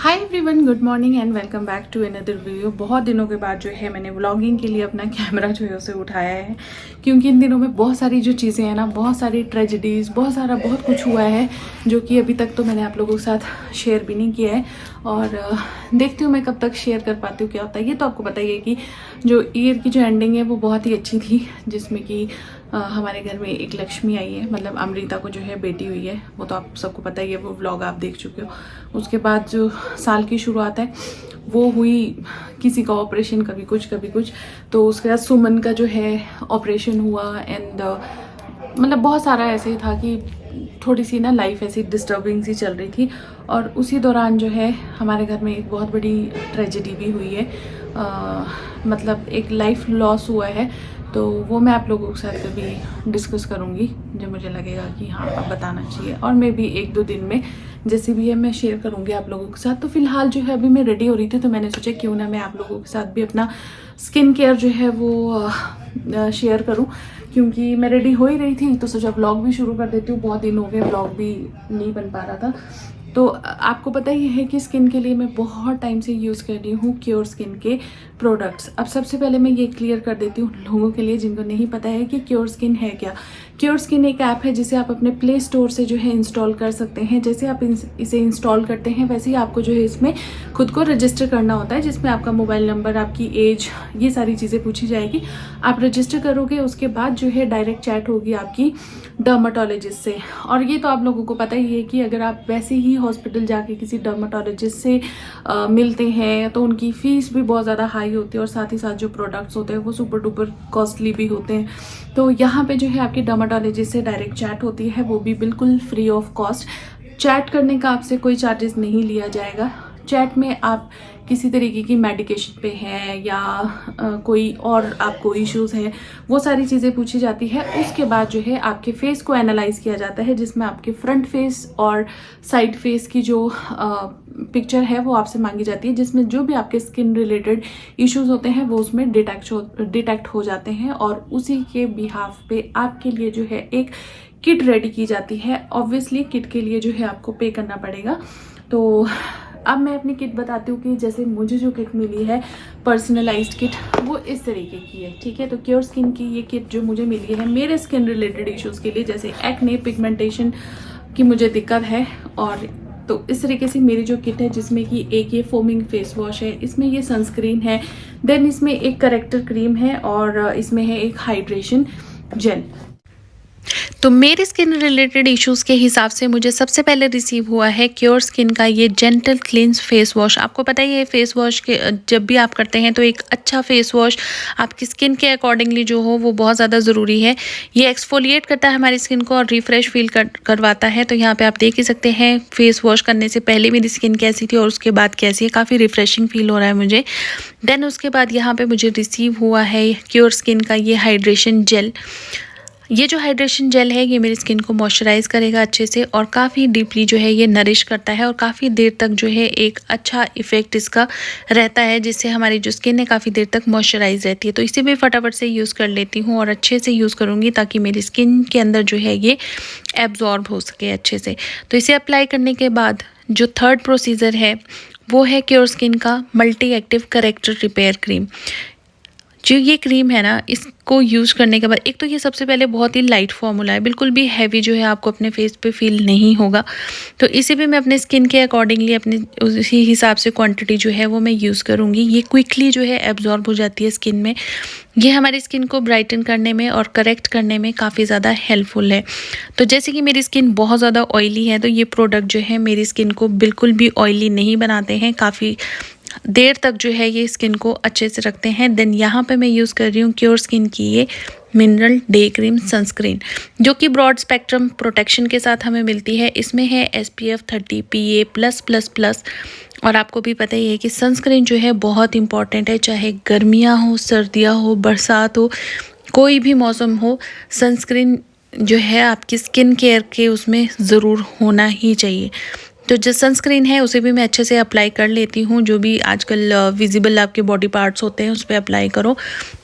Hi everyone, good morning and welcome back to another video. बहुत दिनों के बाद जो है मैंने व्लॉगिंग के लिए अपना कैमरा जो है उसे उठाया है, क्योंकि इन दिनों में बहुत सारी जो चीज़ें हैं ना, बहुत सारी ट्रेजेडीज़, बहुत कुछ हुआ है जो कि अभी तक तो मैंने आप लोगों के साथ शेयर भी नहीं किया है। और देखती हूँ मैं कब तक शेयर कर पाती हूँ क्या होता है। ये तो आपको पता ही है कि जो ईयर की जो एंडिंग है वो बहुत ही अच्छी थी, जिसमें कि हमारे घर में एक लक्ष्मी आई है, मतलब अमृता को जो है बेटी हुई है। वो तो आप सबको पता ही है, वो व्लॉग आप देख चुके हो। उसके बाद जो साल की शुरुआत है वो हुई, किसी का ऑपरेशन, कभी कुछ। तो उसके बाद सुमन का जो है ऑपरेशन हुआ एंड मतलब बहुत सारा ऐसे ही था कि थोड़ी सी ना लाइफ ऐसी डिस्टर्बिंग सी चल रही थी। और उसी दौरान जो है हमारे घर में एक बहुत बड़ी ट्रेजेडी भी हुई है, मतलब एक लाइफ लॉस हुआ है। तो वो मैं आप लोगों के साथ कभी डिस्कस करूँगी, जो मुझे लगेगा कि हाँ अब बताना चाहिए, और मैं भी एक दो दिन में जैसे भी है मैं शेयर करूँगी आप लोगों के साथ। तो फिलहाल जो है अभी मैं रेडी हो रही थी, तो मैंने सोचा क्यों ना मैं आप लोगों के साथ भी अपना स्किन केयर जो है वो शेयर करूँ, क्योंकि मैं रेडी हो ही रही थी तो सोचा व्लॉग भी शुरू कर देती हूँ। बहुत दिन हो गए व्लॉग भी नहीं बन पा रहा था। तो आपको पता ही है कि स्किन के लिए मैं बहुत टाइम से यूज़ कर रही हूँ क्योर स्किन के प्रोडक्ट्स। अब सबसे पहले मैं ये क्लियर कर देती हूँ लोगों के लिए जिनको नहीं पता है कि क्योर स्किन है क्या। क्योर स्किन एक ऐप है जिसे आप अपने प्ले स्टोर से जो है इंस्टॉल कर सकते हैं। जैसे आप इसे इंस्टॉल करते हैं वैसे ही आपको जो है इसमें खुद को रजिस्टर करना होता है, जिसमें आपका मोबाइल नंबर, आपकी एज, ये सारी चीज़ें पूछी जाएगी। आप रजिस्टर करोगे, उसके बाद जो है डायरेक्ट चैट होगी आपकी डर्माटोलॉजिस्ट से। और ये तो आप लोगों को पता ही है कि अगर आप वैसे ही हॉस्पिटल जाके किसी डर्माटोलॉजिस्ट से मिलते हैं तो उनकी फ़ीस भी बहुत ज़्यादा हाई होती है, और साथ ही साथ जो प्रोडक्ट्स होते हैं वो सुपर डुपर कॉस्टली भी होते हैं। तो यहाँ पे जो है आपकी डर्माटोलॉजिस्ट से डायरेक्ट चैट होती है, वो भी बिल्कुल फ्री ऑफ कॉस्ट। चैट करने का आपसे कोई चार्जेस नहीं लिया जाएगा। चैट में आप किसी तरीके की मेडिकेशन पे हैं या कोई और आपको इश्यूज हैं, वो सारी चीज़ें पूछी जाती है। उसके बाद जो है आपके फेस को एनालाइज किया जाता है, जिसमें आपके फ्रंट फेस और साइड फेस की जो पिक्चर है वो आपसे मांगी जाती है, जिसमें जो भी आपके स्किन रिलेटेड इश्यूज होते हैं वो उसमें डिटेक्ट हो जाते हैं। और उसी के बिहाफ पे आपके लिए जो है एक किट रेडी की जाती है। ऑब्वियसली किट के लिए जो है आपको पे करना पड़ेगा। तो अब मैं अपनी किट बताती हूँ कि जैसे मुझे जो किट मिली है पर्सनलाइज्ड किट, वो इस तरीके की है, ठीक है। तो क्योर स्किन की ये किट जो मुझे मिली है मेरे स्किन रिलेटेड इश्यूज़ के लिए, जैसे एक्ने, पिगमेंटेशन की मुझे दिक्कत है। और तो इस तरीके से मेरी जो किट है, जिसमें कि एक ये फोमिंग फेस वॉश है, इसमें ये सनस्क्रीन है, देन इसमें एक करेक्टर क्रीम है, और इसमें है एक हाइड्रेशन जेल। तो मेरे स्किन रिलेटेड इश्यूज़ के हिसाब से मुझे सबसे पहले रिसीव हुआ है क्योर स्किन का ये जेंटल क्लींस फेस वॉश। आपको पता ही है फेस वॉश के जब भी आप करते हैं तो एक अच्छा फेस वॉश आपकी स्किन के अकॉर्डिंगली जो हो वो बहुत ज़्यादा ज़रूरी है। ये एक्सफोलिएट करता है हमारी स्किन को और रिफ्रेश फील करवाता है। तो यहाँ पर आप देख ही सकते हैं फेस वॉश करने से पहले मेरी स्किन कैसी थी और उसके बाद कैसी है, काफ़ी रिफ्रेशिंग फील हो रहा है मुझे। देन उसके बाद यहाँ पर मुझे रिसीव हुआ है क्योर स्किन का ये हाइड्रेशन जेल। ये जो हाइड्रेशन जेल है ये मेरी स्किन को मॉइस्चराइज करेगा अच्छे से, और काफ़ी डीपली जो है ये नरिश करता है, और काफ़ी देर तक जो है एक अच्छा इफेक्ट इसका रहता है, जिससे हमारी जो स्किन है काफ़ी देर तक मॉइस्चराइज रहती है। तो इसे भी फटाफट से यूज़ कर लेती हूँ और अच्छे से यूज़ करूँगी ताकि मेरी स्किन के अंदर जो है ये एब्जॉर्ब हो सके अच्छे से। तो इसे अप्लाई करने के बाद जो थर्ड प्रोसीजर है वो है क्योर स्किन का multi active character repair cream. जो ये क्रीम है ना, इसको यूज़ करने के बाद एक तो ये सबसे पहले बहुत ही लाइट फॉर्मूला है, बिल्कुल भी हैवी जो है आपको अपने फेस पे फील नहीं होगा। तो इसे भी मैं अपने स्किन के अकॉर्डिंगली अपने उसी हिसाब से क्वांटिटी जो है वो मैं यूज़ करूँगी। ये क्विकली जो है एब्जॉर्ब हो जाती है स्किन में। ये हमारी स्किन को ब्राइटन करने में और करेक्ट करने में काफ़ी ज़्यादा हेल्पफुल है। तो जैसे कि मेरी स्किन बहुत ज़्यादा ऑयली है, तो ये प्रोडक्ट जो है मेरी स्किन को बिल्कुल भी ऑयली नहीं बनाते हैं, काफ़ी देर तक जो है ये स्किन को अच्छे से रखते हैं। देन यहाँ पे मैं यूज़ कर रही हूँ क्योर स्किन की ये मिनरल डे क्रीम सनस्क्रीन, जो कि ब्रॉड स्पेक्ट्रम प्रोटेक्शन के साथ हमें मिलती है। इसमें है SPF 30 PA+++। और आपको भी पता ही है कि सनस्क्रीन जो है बहुत इंपॉर्टेंट है, चाहे गर्मियाँ हो, सर्दियाँ हो, बरसात हो, कोई भी मौसम हो, सनस्क्रीन जो है आपकी स्किन केयर के उसमें ज़रूर होना ही चाहिए। तो जो सनस्क्रीन है उसे भी मैं अच्छे से अप्लाई कर लेती हूँ। जो भी आजकल विजिबल आपके बॉडी पार्ट्स होते हैं उस पर अप्लाई करो,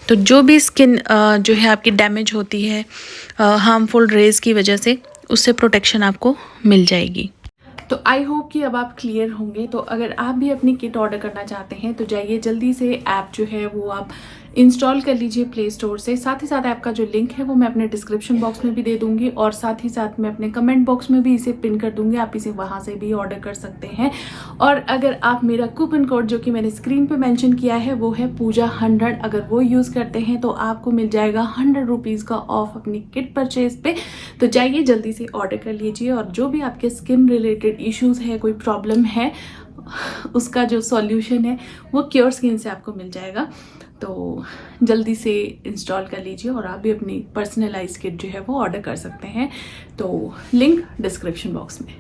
तो जो भी स्किन जो है आपकी डैमेज होती है हार्मफुल रेज की वजह से, उससे प्रोटेक्शन आपको मिल जाएगी। तो आई होप कि अब आप क्लियर होंगे। तो अगर आप भी अपनी किट ऑर्डर करना चाहते हैं तो जाइए जल्दी से, ऐप जो है वो आप इंस्टॉल कर लीजिए प्ले स्टोर से। साथ ही साथ ऐप का जो लिंक है वो मैं अपने डिस्क्रिप्शन बॉक्स में भी दे दूंगी और साथ ही साथ मैं अपने कमेंट बॉक्स में भी इसे पिन कर दूंगी, आप इसे वहां से भी ऑर्डर कर सकते हैं। और अगर आप मेरा कूपन कोड जो कि मैंने स्क्रीन पे मेंशन किया है वो है पूजा 100, अगर वो यूज़ करते हैं तो आपको मिल जाएगा 100 रुपीज़ का ऑफ अपनी किट परचेज पे। तो जाइए जल्दी से ऑर्डर कर लीजिए और जो भी आपके स्किन रिलेटेड इश्यूज़ है, कोई प्रॉब्लम है, उसका जो सॉल्यूशन है वो क्योर स्किन से आपको मिल जाएगा। तो जल्दी से इंस्टॉल कर लीजिए और आप भी अपनी पर्सनलाइज किट जो है वो ऑर्डर कर सकते हैं। तो लिंक डिस्क्रिप्शन बॉक्स में।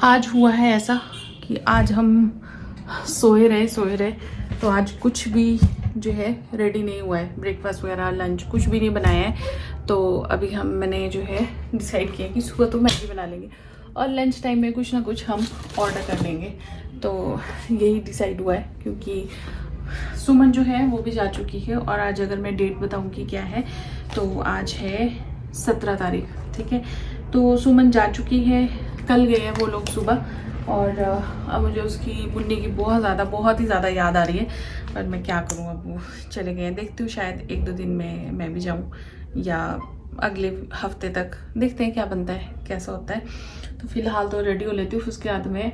आज हुआ है ऐसा कि आज हम सोए रहे तो आज कुछ भी जो है रेडी नहीं हुआ है, ब्रेकफास्ट वगैरह लंच कुछ भी नहीं बनाया है। तो अभी मैंने जो है डिसाइड किया कि सुबह तो मैगी बना लेंगे और लंच टाइम में कुछ ना कुछ हम ऑर्डर कर लेंगे। तो यही डिसाइड हुआ है क्योंकि सुमन जो है वो भी जा चुकी है। और आज अगर मैं डेट बताऊं कि क्या है, तो आज है 17 तारीख, ठीक है। तो सुमन जा चुकी है, कल गए हैं वो लोग सुबह। और अब मुझे उसकी मुन्नी की बहुत ही ज़्यादा याद आ रही है, पर मैं क्या करूँ, अब वो चले गए हैं। देखती हूँ शायद 1-2 दिन में मैं भी जाऊँ या अगले हफ्ते तक, देखते हैं क्या बनता है, कैसा होता है। तो फिलहाल तो रेडी हो लेती हूँ, उसके बाद में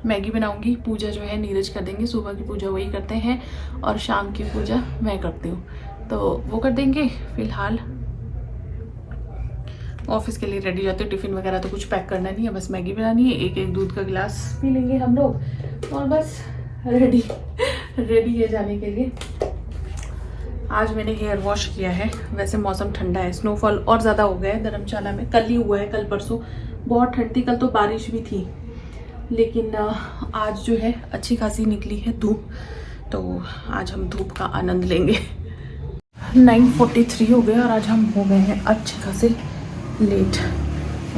मैगी बनाऊंगी। पूजा जो है नीरज कर देंगे, सुबह की पूजा वही करते हैं और शाम की पूजा मैं करती हूँ, तो वो कर देंगे। फिलहाल ऑफिस के लिए रेडी जाते हो, टिफ़िन वगैरह तो कुछ पैक करना नहीं है, बस मैगी बनानी है, एक दूध का गिलास पी लेंगे हम लोग और बस रेडी है जाने के लिए। आज मैंने हेयर वॉश किया है। वैसे मौसम ठंडा है, स्नोफॉल और ज़्यादा हो गया है धर्मशाला में, कल ही हुआ है, कल परसों बहुत ठंड थी, कल तो बारिश भी थी, लेकिन आज जो है अच्छी खासी निकली है धूप। तो आज हम धूप का आनंद लेंगे। 9:43 हो गए और आज हम हो गए हैं अच्छे खासे लेट।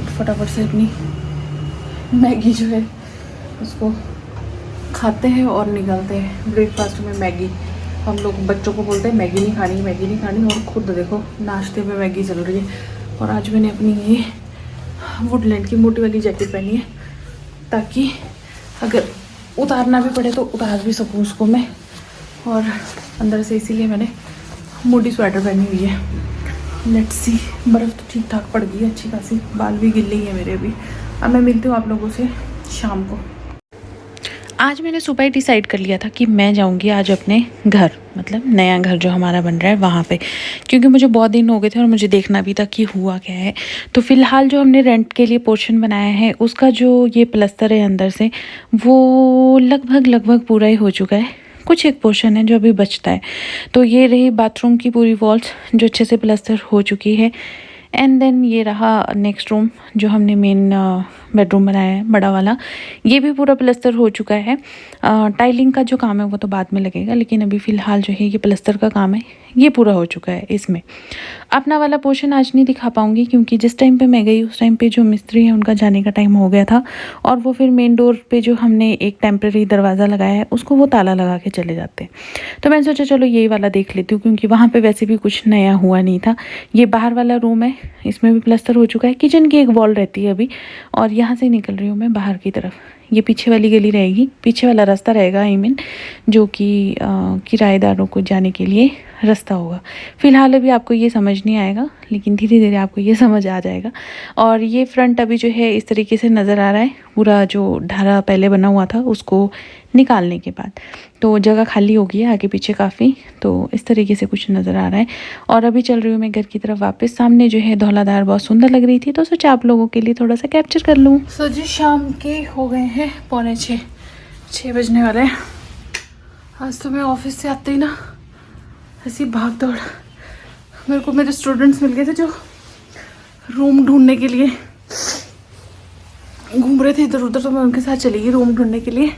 फटाफट से अपनी मैगी जो है उसको खाते हैं और निकलते हैं। ब्रेकफास्ट में मैगी, हम लोग बच्चों को बोलते हैं मैगी नहीं खानी, और खुद देखो नाश्ते में मैगी चल रही है। और आज मैंने अपनी ये वुडलैंड की मोटी वाली जैकेट पहनी है ताकि अगर उतारना भी पड़े तो उतार भी सकूँ उसको मैं। और अंदर से इसीलिए मैंने मोटी स्वेटर पहनी हुई है। लेट्स सी, बर्फ़ तो ठीक ठाक पड़ गई है अच्छी खासी, बाल भी गिले ही है मेरे अभी। अब मैं मिलती हूँ आप लोगों से शाम को। आज मैंने सुबह ही डिसाइड कर लिया था कि मैं जाऊंगी आज अपने घर, मतलब नया घर जो हमारा बन रहा है वहाँ पे, क्योंकि मुझे बहुत दिन हो गए थे और मुझे देखना भी था कि हुआ क्या है। तो फ़िलहाल जो हमने रेंट के लिए पोर्शन बनाया है उसका जो ये प्लस्तर है अंदर से, वो लगभग पूरा ही हो चुका है। कुछ एक पोर्शन है जो अभी बचता है। तो ये रही बाथरूम की पूरी वॉल्स जो अच्छे से प्लस्तर हो चुकी है। एंड देन ये रहा नेक्स्ट रूम जो हमने मेन बेडरूम बनाया है बड़ा वाला, ये भी पूरा प्लस्तर हो चुका है। टाइलिंग का जो काम है वो तो बाद में लगेगा, लेकिन अभी फ़िलहाल जो है ये प्लस्तर का काम है, ये पूरा हो चुका है। इसमें अपना वाला पोर्शन आज नहीं दिखा पाऊँगी क्योंकि जिस टाइम पे मैं गई उस टाइम पे जो मिस्त्री हैं उनका जाने का टाइम हो गया था, और वो फिर मेन डोर पे जो हमने एक टेम्प्रेरी दरवाज़ा लगाया है उसको वो ताला लगा के चले जाते हैं। तो मैंने सोचा चलो यही वाला देख लेती हूँ, क्योंकि वहाँ पर वैसे भी कुछ नया हुआ नहीं था। ये बाहर वाला रूम है, इसमें भी प्लस्तर हो चुका है। किचन की एक वॉल रहती है अभी, और यहाँ से निकल रही हूँ मैं बाहर की तरफ। ये पीछे वाली गली रहेगी, पीछे वाला रास्ता रहेगा, आई मीन जो कि किराएदारों को जाने के लिए रास्ता होगा। फ़िलहाल अभी आपको ये समझ नहीं आएगा, लेकिन धीरे धीरे आपको ये समझ आ जाएगा। और ये फ्रंट अभी जो है इस तरीके से नज़र आ रहा है, पूरा जो ढारा पहले बना हुआ था उसको निकालने के बाद तो जगह खाली हो गई है आगे पीछे काफ़ी। तो इस तरीके से कुछ नज़र आ रहा है। और अभी चल रही हूँ मैं घर की तरफ वापस। सामने जो है धौलाधार बहुत सुंदर लग रही थी, तो सोचा आप लोगों के लिए थोड़ा सा कैप्चर कर लूँ। सो जी शाम के हो गए हैं 6:45 बजने वाले हैं। आज तो मैं ऑफिस से आते ही ना ऐसी भाग दौड़, मेरे को मेरे स्टूडेंट्स मिल गए थे जो रूम ढूंढने के लिए घूम रहे थे इधर उधर, तो मैं उनके साथ चली गई रूम ढूंढने के लिए।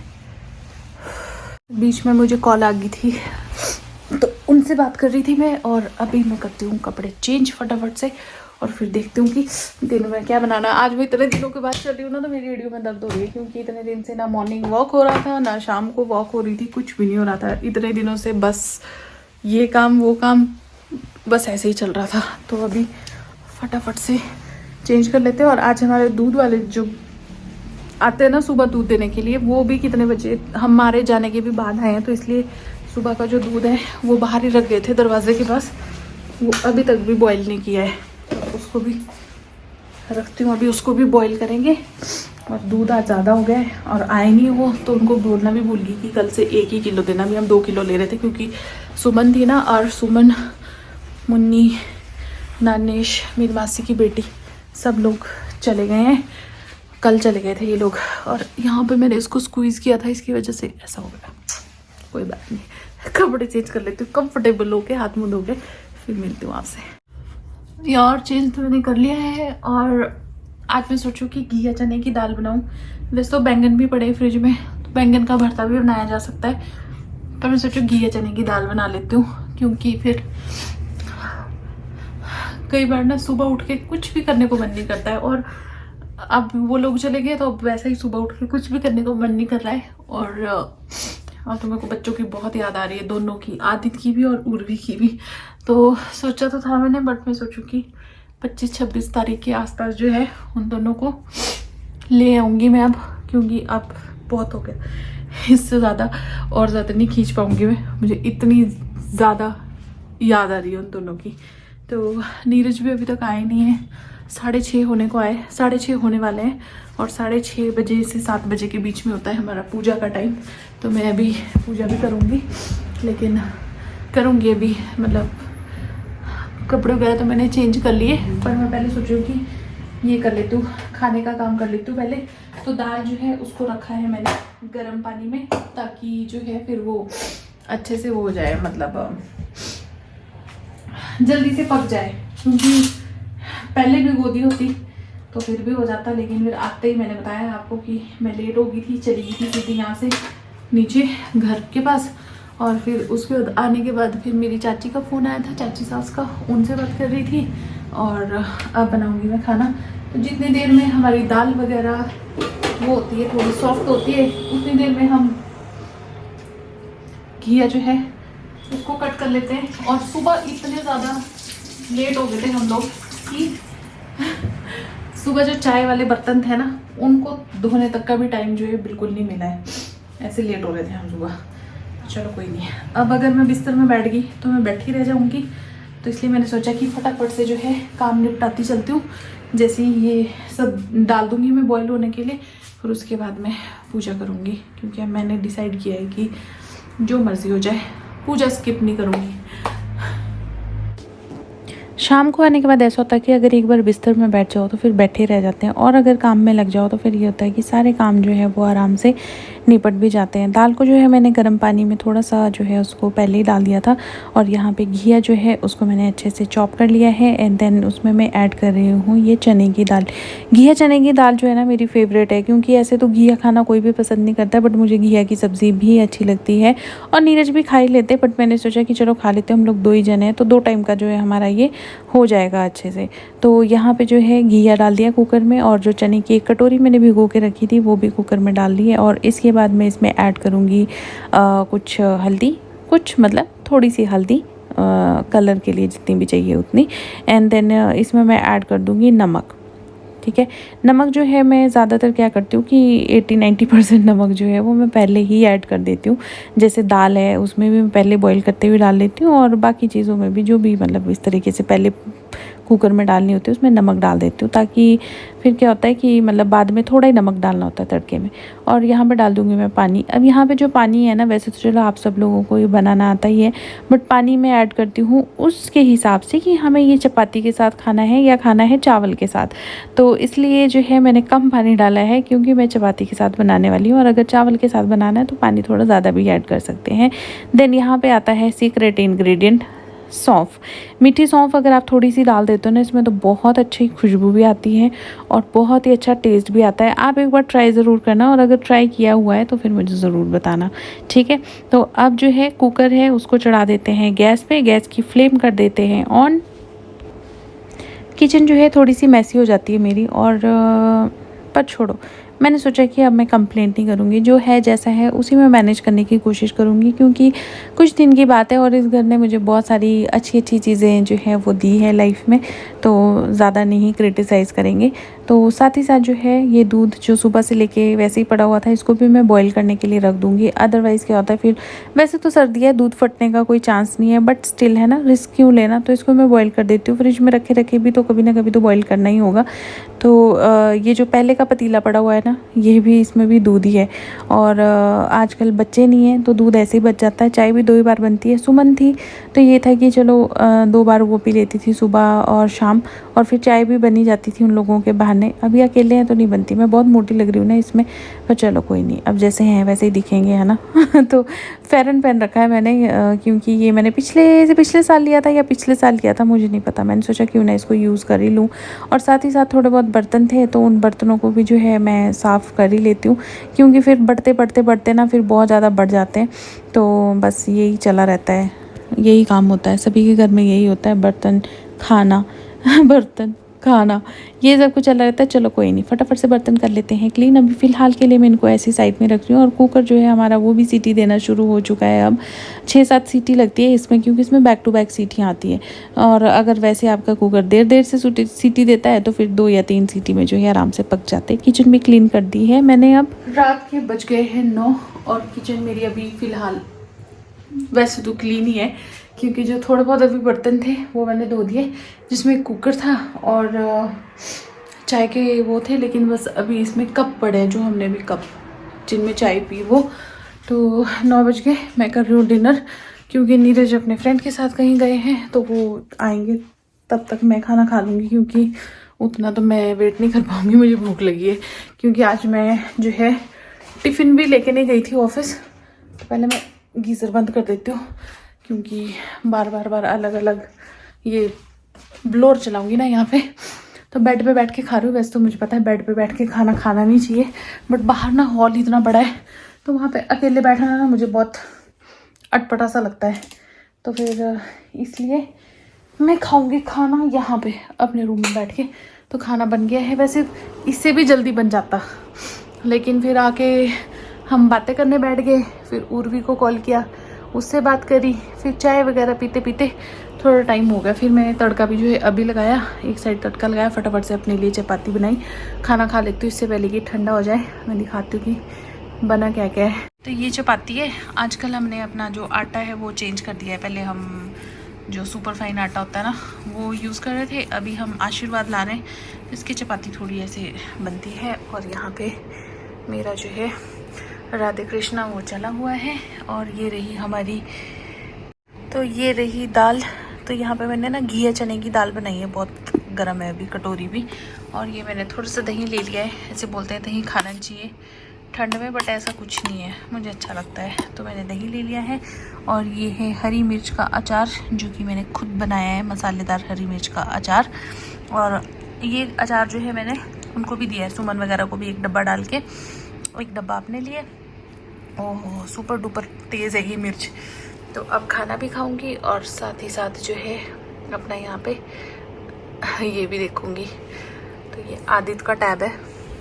बीच में मुझे कॉल आ गई थी तो उनसे बात कर रही थी मैं, और अभी मैं करती हूँ कपड़े चेंज फटाफट से और फिर देखती हूँ कि दिन में क्या बनाना। आज मैं इतने दिनों के बाद चल रही हूँ ना, तो मेरी रीडियो में दर्द हो रही है, क्योंकि इतने दिन से ना मॉर्निंग वॉक हो रहा था ना शाम को वॉक हो रही थी, कुछ भी नहीं हो रहा था इतने दिनों से। बस ये काम वो काम बस ऐसे ही चल रहा था। तो अभी फटाफट से चेंज कर लेते हैं। और आज हमारे दूध वाले जो आते हैं ना सुबह दूध देने के लिए, वो भी कितने बजे हमारे जाने के भी बाद आए हैं, तो इसलिए सुबह का जो दूध है वो बाहर ही रख गए थे दरवाजे के पास, वो अभी तक भी बॉईल नहीं किया है, तो उसको भी रखती हूँ, अभी उसको भी बॉईल करेंगे। और दूध आज ज़्यादा हो गया है और आए नहीं वो, तो उनको बोलना भी भूल गई कि कल से 1 ही किलो देना, भी हम 2 किलो ले रहे थे क्योंकि सुमन थी ना, और सुमन, मुन्नी, नानेश, मेरी मासी की बेटी, सब लोग चले गए हैं, कल चले गए थे ये लोग। और यहाँ पे मैंने इसको स्क्वीज़ किया था, इसकी वजह से ऐसा हो गया। कोई बात नहीं, कपड़े चेंज कर लेती हूँ कंफर्टेबल होके, हाथ मुँह धो के फिर मिलती हूँ आपसे। यार चेंज तो मैंने कर लिया है और आज मैं सोचूं कि घिया चने की दाल बनाऊं। वैसे तो बैंगन भी पड़े फ्रिज में, तो बैंगन का भरता भी बनाया जा सकता है, पर मैं सोचूं घिया चने की दाल बना लेती हूँ, क्योंकि फिर कई बार ना सुबह उठ के कुछ भी करने को मन नहीं करता है, और अब वो लोग चले गए तो अब वैसा ही सुबह उठ के कुछ भी करने को मन नहीं कर रहा है। और तो मेरे को बच्चों की बहुत याद आ रही है, दोनों की, आदित्य की भी और उर्वी की भी। तो सोचा तो था मैंने, बट मैं सोचूं कि 25-26 तारीख के आसपास जो है उन दोनों को ले आऊँगी मैं अब, क्योंकि अब बहुत हो गया, इससे ज़्यादा और ज़्यादा नहीं खींच पाऊँगी मैं, मुझे इतनी ज़्यादा याद आ रही है उन दोनों की। तो नीरज भी अभी तक आए नहीं है, 6:30 होने को आए, 6:30 होने वाले हैं, और 6:30 बजे से 7 बजे के बीच में होता है हमारा पूजा का टाइम। तो मैं अभी पूजा भी करूँगी, लेकिन करूँगी अभी, मतलब कपड़े वगैरह तो मैंने चेंज कर लिए, पर मैं पहले सोच रही हूँ कि ये कर लेती हूँ, खाने का काम कर लेती हूँ पहले। तो दाल जो है उसको रखा है मैंने गर्म पानी में, ताकि जो है फिर वो अच्छे से वो हो जाए, मतलब जल्दी से पक जाए, क्योंकि पहले भी गोदी होती तो फिर भी हो जाता, लेकिन फिर आते ही मैंने बताया आपको कि मैं लेट हो गई थी, चली गई थी सीधी यहाँ से नीचे घर के पास, और फिर उसके बाद आने के बाद फिर मेरी चाची का फ़ोन आया था, चाची सास का, उनसे बात कर रही थी, और अब बनाऊंगी मैं खाना। तो जितनी देर में हमारी दाल वगैरह वो होती है, थोड़ी सॉफ्ट होती है, उतनी देर में हम घिया जो है उसको कट कर लेते हैं। और सुबह इतने ज़्यादा लेट हो गए थे हम लोग कि सुबह जो चाय वाले बर्तन थे ना, उनको धोने तक का भी टाइम जो है बिल्कुल नहीं मिला है, ऐसे लेट हो रहे थे हम सुबह। चलो कोई नहीं, अब अगर मैं बिस्तर में बैठ गई तो मैं बैठी रह जाऊंगी, तो इसलिए मैंने सोचा कि फटाफट से जो है काम निपटाती चलती हूँ। जैसे ही ये सब डाल दूंगी मैं बॉईल होने के लिए, फिर उसके बाद मैं पूजा करूँगी, क्योंकि मैंने डिसाइड किया है कि जो मर्ज़ी हो जाए पूजा स्किप नहीं करूँगी। शाम को आने के बाद ऐसा होता है कि अगर एक बार बिस्तर में बैठ जाओ तो फिर बैठे रह जाते हैं, और अगर काम में लग जाओ तो फिर ये होता है कि सारे काम जो है वो आराम से निपट भी जाते हैं। दाल को जो है मैंने गर्म पानी में थोड़ा सा जो है उसको पहले ही डाल दिया था, और यहाँ पे घिया जो है उसको मैंने अच्छे से चॉप कर लिया है, एंड देन उसमें मैं ऐड कर रही हूँ ये चने की दाल। घिया चने की दाल जो है ना मेरी फेवरेट है, क्योंकि ऐसे तो घिया खाना कोई भी पसंद नहीं करता, बट मुझे घिया की सब्ज़ी भी अच्छी लगती है, और नीरज भी खा ही लेते, बट मैंने सोचा कि चलो खा लेते, हम लोग 2 ही जने हैं, तो 2 टाइम का जो है हमारा ये हो जाएगा अच्छे से। तो यहाँ पे जो है घिया डाल दिया कुकर में, और जो चने की 1 कटोरी मैंने भिगो के रखी थी वो भी कुकर में डाल दी है। और इसके बाद मैं इसमें ऐड करूँगी कुछ हल्दी, कुछ मतलब थोड़ी सी हल्दी कलर के लिए जितनी भी चाहिए उतनी, एंड देन इसमें मैं ऐड कर दूँगी नमक। ठीक है, नमक जो है मैं ज़्यादातर क्या करती हूँ कि 80-90% नमक जो है वो मैं पहले ही ऐड कर देती हूँ। जैसे दाल है उसमें भी मैं पहले बॉईल करते हुए डाल देती हूँ, और बाकी चीज़ों में भी जो भी मतलब इस तरीके से पहले कुकर में डालनी होती है उसमें नमक डाल देती हूँ, ताकि फिर क्या होता है कि मतलब बाद में थोड़ा ही नमक डालना होता है तड़के में। और यहाँ पे डाल दूँगी मैं पानी। अब यहाँ पे जो पानी है ना, वैसे तो चलो आप सब लोगों को ये बनाना आता ही है, बट पानी मैं ऐड करती हूँ उसके हिसाब से कि हमें ये चपाती के साथ खाना है या खाना है चावल के साथ। तो इसलिए जो है मैंने कम पानी डाला है, क्योंकि मैं चपाती के साथ बनाने वाली हूँ, और अगर चावल के साथ बनाना है तो पानी थोड़ा ज़्यादा भी ऐड कर सकते हैं। देन यहाँ पे आता है सीक्रेट इंग्रेडिएंट, सौंफ। मीठी सौंफ अगर आप थोड़ी सी डाल देते हो ना इसमें, तो बहुत अच्छी खुशबू भी आती है और बहुत ही अच्छा टेस्ट भी आता है। आप एक बार ट्राई ज़रूर करना, और अगर ट्राई किया हुआ है तो फिर मुझे ज़रूर बताना, ठीक है। तो अब जो है कुकर है उसको चढ़ा देते हैं गैस पे, गैस की फ्लेम कर देते हैं ऑन। किचन जो है थोड़ी सी मैसी हो जाती है मेरी, और पर छोड़ो, मैंने सोचा कि अब मैं कंप्लेंट नहीं करूँगी, जो है जैसा है उसी में मैनेज करने की कोशिश करूँगी, क्योंकि कुछ दिन की बात है और इस घर ने मुझे बहुत सारी अच्छी अच्छी चीज़ें जो है वो दी है लाइफ में, तो ज़्यादा नहीं क्रिटिसाइज़ करेंगे। तो साथ ही साथ जो है ये दूध जो सुबह से लेके वैसे ही पड़ा हुआ था, इसको भी मैं बॉईल करने के लिए रख दूँगी। अदरवाइज़ क्या होता है फिर, वैसे तो सर्दी है, दूध फटने का कोई चांस नहीं है, बट स्टिल है ना, रिस्क क्यों लेना। तो इसको मैं बॉईल कर देती हूँ। फ्रिज में रखे रखे भी तो कभी ना कभी तो बॉईल करना ही होगा। तो ये जो पहले का पतीला पड़ा हुआ है ना, ये भी, इसमें भी दूध ही है। और आजकल बच्चे नहीं हैं तो दूध ऐसे ही बच जाता है। चाय भी 2 ही बार बनती है। सुमन थी तो ये था कि चलो 2 बार वो पी लेती थी, सुबह और शाम, और फिर चाय भी बनी जाती थी उन लोगों के बहाने। अभी अकेले हैं तो नहीं बनती। मैं बहुत मोटी लग रही हूँ ना इसमें, पर चलो कोई नहीं, अब जैसे हैं वैसे ही दिखेंगे, है ना। तो फेरन पहन रखा है मैंने, क्योंकि ये मैंने पिछले साल लिया था या पिछले साल लिया था, मुझे नहीं पता। मैंने सोचा क्यों ना इसको यूज़ कर ही लूँ। और साथ ही साथ थोड़े बहुत बर्तन थे तो उन बर्तनों को भी जो है मैं साफ़ कर ही लेती हूँ, क्योंकि फिर बढ़ते ना फिर बहुत ज़्यादा बढ़ जाते हैं। तो बस यही चला रहता है, यही काम होता है सभी के घर में, यही होता है, बर्तन खाना बर्तन खाना, ये सब कुछ चला रहता है। चलो कोई नहीं, फटाफट से बर्तन कर लेते हैं क्लीन। अभी फ़िलहाल के लिए मैं इनको ऐसी साइड में रख रही हूँ। और कुकर जो है हमारा वो भी सीटी देना शुरू हो चुका है। अब 6-7 सीटी लगती है इसमें, क्योंकि इसमें बैक टू बैक सीटियाँ आती हैं। और अगर वैसे आपका कुकर देर से सीटी देता है तो फिर 2 या 3 सीटी में जो है आराम से पक जाते हैं। किचन भी क्लीन कर दी है मैंने। अब रात के बज गए हैं 9 और किचन मेरी अभी फ़िलहाल वैसे तो क्लीन ही है, क्योंकि जो थोड़े बहुत अभी बर्तन थे वो मैंने धो दिए, जिसमें कुकर था और चाय के वो थे। लेकिन बस अभी इसमें कप पड़े हैं, जो हमने भी कप जिनमें चाय पी वो। तो 9 बज गए, मैं कर रही हूँ डिनर, क्योंकि नीरज अपने फ्रेंड के साथ कहीं गए हैं तो वो आएंगे, तब तक मैं खाना खा लूँगी, क्योंकि उतना तो मैं वेट नहीं कर पाऊँगी, मुझे भूख लगी है। क्योंकि आज मैं जो है टिफ़िन भी लेके नहीं गई थी ऑफिस। तो पहले मैं गीज़र बंद कर देती हूँ, क्योंकि बार अलग अलग ये ब्लोर चलाऊंगी ना यहाँ पे। तो बेड पे बैठ के खा रही हूँ। वैसे तो मुझे पता है बेड पे बैठ के खाना नहीं चाहिए, बट बाहर ना हॉल इतना बड़ा है तो वहाँ पे अकेले बैठना ना मुझे बहुत अटपटा सा लगता है। तो फिर इसलिए मैं खाऊंगी खाना यहाँ पे अपने रूम में बैठ के। तो खाना बन गया है, वैसे इससे भी जल्दी बन जाता, लेकिन फिर आके हम बातें करने बैठ गए। फिर उर्वी को कॉल किया, उससे बात करी, फिर चाय वगैरह पीते पीते थोड़ा टाइम हो गया। फिर मैंने तड़का भी जो है अभी लगाया, एक साइड तड़का लगाया, फटाफट से अपने लिए चपाती बनाई। खाना खा लेती हूँ इससे पहले कि ठंडा हो जाए। मैं दिखाती हूँ कि बना क्या क्या है। तो ये चपाती है। आजकल हमने अपना जो आटा है वो चेंज कर दिया है। पहले हम जो सुपर फाइन आटा होता है ना वो यूज़ कर रहे थे, अभी हम आशीर्वाद ला रहे हैं, इसकी चपाती थोड़ी ऐसे बनती है। और यहाँ पे मेरा जो है राधे कृष्णा वो चला हुआ है। और ये रही हमारी, तो ये रही दाल। तो यहाँ पे मैंने ना घिया चने की दाल बनाई है, बहुत गर्म है अभी, कटोरी भी। और ये मैंने थोड़ा सा दही ले लिया है, ऐसे बोलते हैं दही खाना चाहिए ठंड में, बट ऐसा कुछ नहीं है, मुझे अच्छा लगता है तो मैंने दही ले लिया है। और ये है हरी मिर्च का अचार, जो कि मैंने खुद बनाया है, मसालेदार हरी मिर्च का अचार। और ये अचार जो है मैंने उनको भी दिया है, सुमन वगैरह को भी एक डब्बा डाल के, एक डब्बा अपने लिए। ओह सुपर डुपर तेज़ है ये मिर्च। तो अब खाना भी खाऊंगी और साथ ही साथ जो है अपना यहाँ पे ये भी देखूंगी। तो ये आदित्य का टैब है,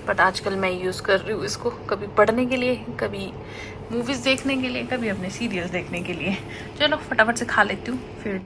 बट आजकल मैं यूज़ कर रही हूँ इसको, कभी पढ़ने के लिए, कभी मूवीज़ देखने के लिए, कभी अपने सीरियल्स देखने के लिए। चलो फटाफट से खा लेती हूँ फिर